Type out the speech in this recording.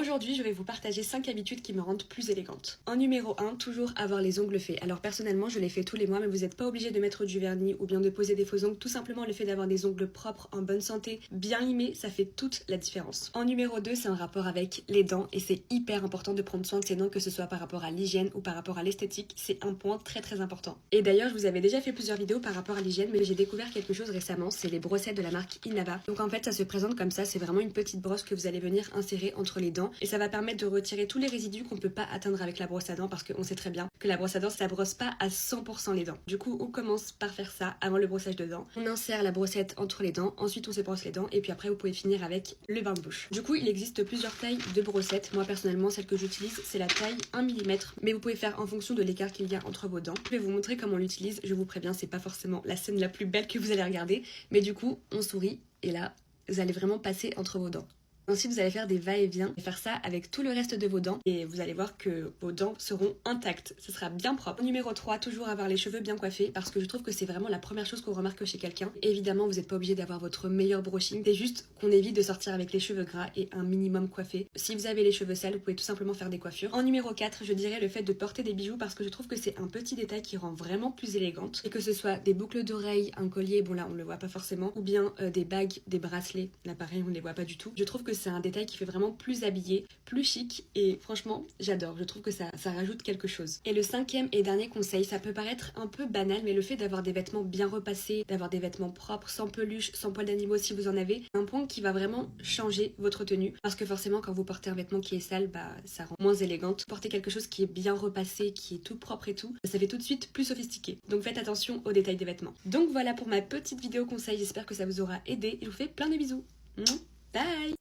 Aujourd'hui, je vais vous partager 5 habitudes qui me rendent plus élégante. En numéro 1, toujours avoir les ongles faits. Alors personnellement, je les fais tous les mois, mais vous n'êtes pas obligé de mettre du vernis ou bien de poser des faux ongles. Tout simplement, le fait d'avoir des ongles propres, en bonne santé, bien limés, ça fait toute la différence. En numéro 2, c'est un rapport avec les dents et c'est hyper important de prendre soin de ses dents, que ce soit par rapport à l'hygiène ou par rapport à l'esthétique. C'est un point très important. Et d'ailleurs, je vous avais déjà fait plusieurs vidéos par rapport à l'hygiène, mais j'ai découvert quelque chose récemment, c'est les brossettes de la marque Inava. Donc en fait, ça se présente comme ça, c'est vraiment une petite brosse que vous allez venir insérer entre les dents et ça va permettre de retirer tous les résidus qu'on peut pas atteindre avec la brosse à dents, parce qu'on sait très bien que la brosse à dents ça brosse pas à 100% les dents. Du coup on commence par faire ça avant le brossage de dents. On insère la brossette entre les dents, ensuite on se brosse les dents et puis après vous pouvez finir avec le bain de bouche. Du coup il existe plusieurs tailles de brossettes. Moi personnellement celle que j'utilise c'est la taille 1 mm, mais vous pouvez faire en fonction de l'écart qu'il y a entre vos dents. Je vais vous montrer comment on l'utilise. Je vous préviens, c'est pas forcément la scène la plus belle que vous allez regarder, mais du coup on sourit et là vous allez vraiment passer entre vos dents. Ensuite, vous allez faire des va-et-vient et faire ça avec tout le reste de vos dents et vous allez voir que vos dents seront intactes. Ce sera bien propre. Numéro 3, toujours avoir les cheveux bien coiffés parce que je trouve que c'est vraiment la première chose qu'on remarque chez quelqu'un. Évidemment, vous n'êtes pas obligé d'avoir votre meilleur brushing. C'est juste qu'on évite de sortir avec les cheveux gras et un minimum coiffé. Si vous avez les cheveux sales, vous pouvez tout simplement faire des coiffures. En numéro 4, je dirais le fait de porter des bijoux parce que je trouve que c'est un petit détail qui rend vraiment plus élégante. Et que ce soit des boucles d'oreilles, un collier, bon là on le voit pas forcément, ou bien des bagues, des bracelets. Là pareil, on ne les voit pas du tout. Je trouve que c'est un détail qui fait vraiment plus habillé, plus chic et franchement j'adore, je trouve que ça rajoute quelque chose. Et le 5e et dernier conseil, ça peut paraître un peu banal, mais le fait d'avoir des vêtements bien repassés, d'avoir des vêtements propres, sans peluche, sans poils d'animaux si vous en avez, un point qui va vraiment changer votre tenue parce que forcément quand vous portez un vêtement qui est sale, ça rend moins élégante. Porter quelque chose qui est bien repassé, qui est tout propre et tout, ça fait tout de suite plus sophistiqué. Donc faites attention aux détails des vêtements. Donc voilà pour ma petite vidéo conseil, j'espère que ça vous aura aidé et je vous fais plein de bisous. Bye.